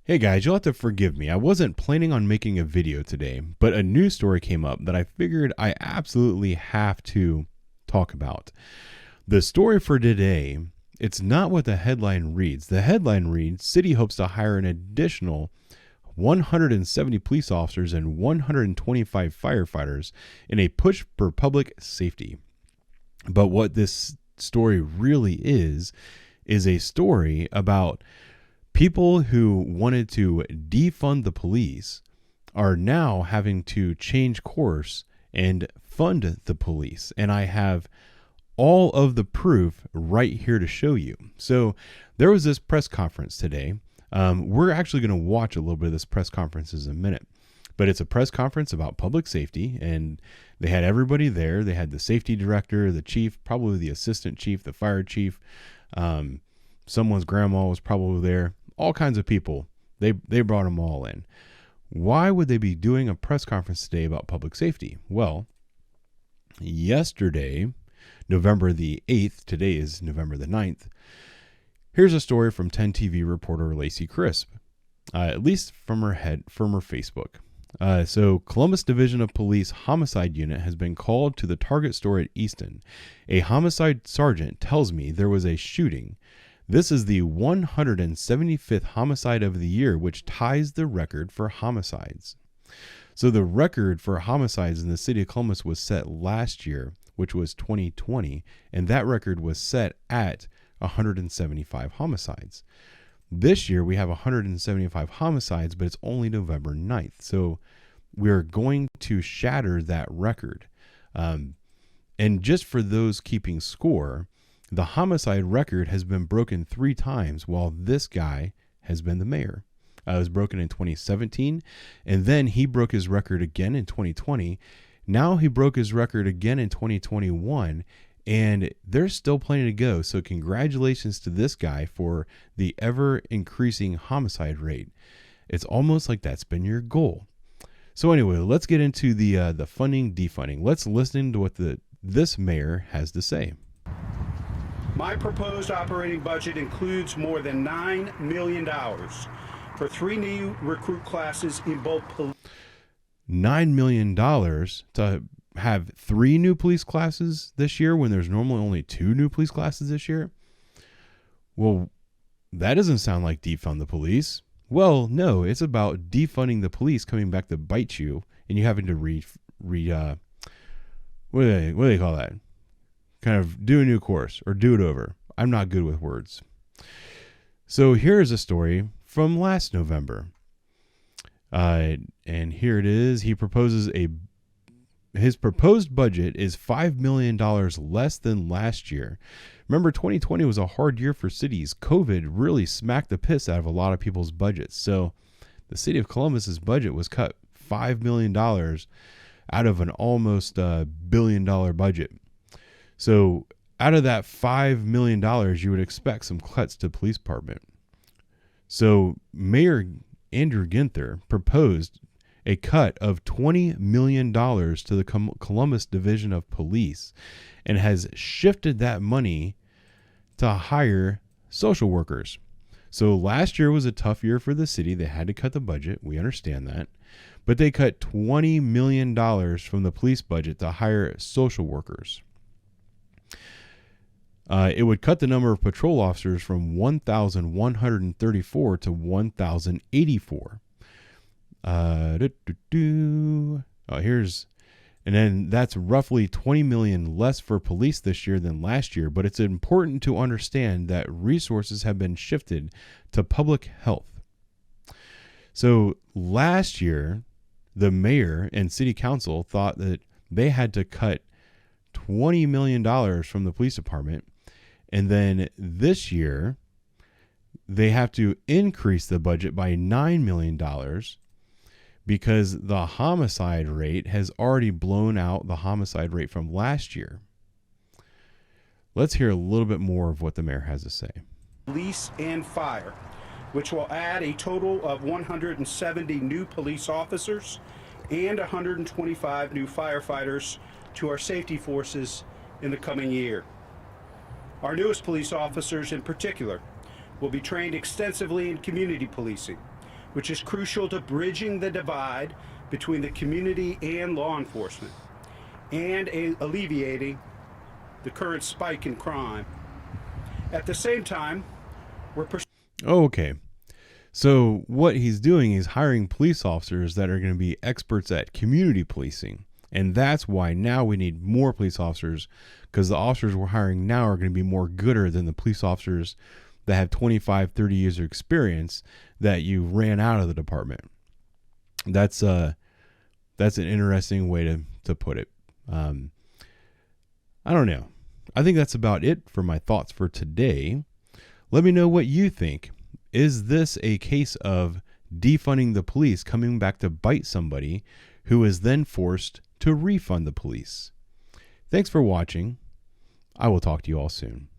Hey guys, you'll have to forgive me. I wasn't planning on making a video today, but a news story came up that I figured I absolutely have to talk about. The story for today, it's not what the headline reads. The headline reads, City hopes to hire an additional 170 police officers and 125 firefighters in a push for public safety. But what this story really is a story about people who wanted to defund the police are now having to change course and fund the police. And I have all of the proof right here to show you. So there was this press conference today. We're actually going to watch a little bit of this press conference in a minute. But it's a press conference about public safety, and they had everybody there. They had the safety director, the chief, probably the assistant chief, the fire chief. Someone's grandma was probably there. All kinds of people. They brought them all in. Why would they be doing a press conference today about public safety? Well, yesterday, November the 8th, today is November the 9th, here's a story from 10 TV reporter Lacey Crisp, at least from her Facebook. So Columbus Division of Police Homicide Unit has been called to the Target store at Easton. A homicide sergeant tells me there was a shooting. This is the 175th homicide of the year, which ties the record for homicides. So the record for homicides in the city of Columbus was set last year, which was 2020, and that record was set at 175 homicides. This year we have 175 homicides, but it's only November 9th. So we're going to shatter that record. And just for those keeping score, the homicide record has been broken 3 times while this guy has been the mayor. It was broken in 2017, and then he broke his record again in 2020. Now he broke his record again in 2021, and there's still plenty to go. So congratulations to this guy for the ever-increasing homicide rate. It's almost like that's been your goal. So anyway, let's get into the funding, defunding. Let's listen to what this mayor has to say. My proposed operating budget includes more than $9 million for 3 new recruit classes in both $9 million to have 3 new police classes this year when there's normally only 2 new police classes this year. Well, that doesn't sound like defund the police. Well, no, it's about defunding the police coming back to bite you and you having to what do they call that? Kind of do a new course or do it over. I'm not good with words. So here's a story from last November. And here it is. His proposed budget is $5 million less than last year. Remember, 2020 was a hard year for cities. COVID really smacked the piss out of a lot of people's budgets. So the city of Columbus's budget was cut $5 million out of an almost $1 billion budget. So out of that $5 million, you would expect some cuts to the police department. So Mayor Andrew Ginther proposed a cut of $20 million to the Columbus Division of Police and has shifted that money to hire social workers. So last year was a tough year for the city. They had to cut the budget. We understand that. But they cut $20 million from the police budget to hire social workers. It would cut the number of patrol officers from 1,134 to 1,084. And then that's roughly 20 million less for police this year than last year. But it's important to understand that resources have been shifted to public health. So last year, the mayor and city council thought that they had to cut $20 million from the police department. And then this year, they have to increase the budget by $9 million because the homicide rate has already blown out the homicide rate from last year. Let's hear a little bit more of what the mayor has to say. Police and fire, which will add a total of 170 new police officers and 125 new firefighters to our safety forces in the coming year. Our newest police officers in particular will be trained extensively in community policing, which is crucial to bridging the divide between the community and law enforcement and alleviating the current spike in crime. At the same time, we're Okay. So what he's doing is hiring police officers that are going to be experts at community policing. And that's why now we need more police officers, because the officers we're hiring now are going to be more gooder than the police officers that have 25, 30 years of experience that you ran out of the department. That's an interesting way to put it. I don't know. I think that's about it for my thoughts for today. Let me know what you think. Is this a case of defunding the police coming back to bite somebody who is then forced to refund the police? Thanks for watching. I will talk to you all soon.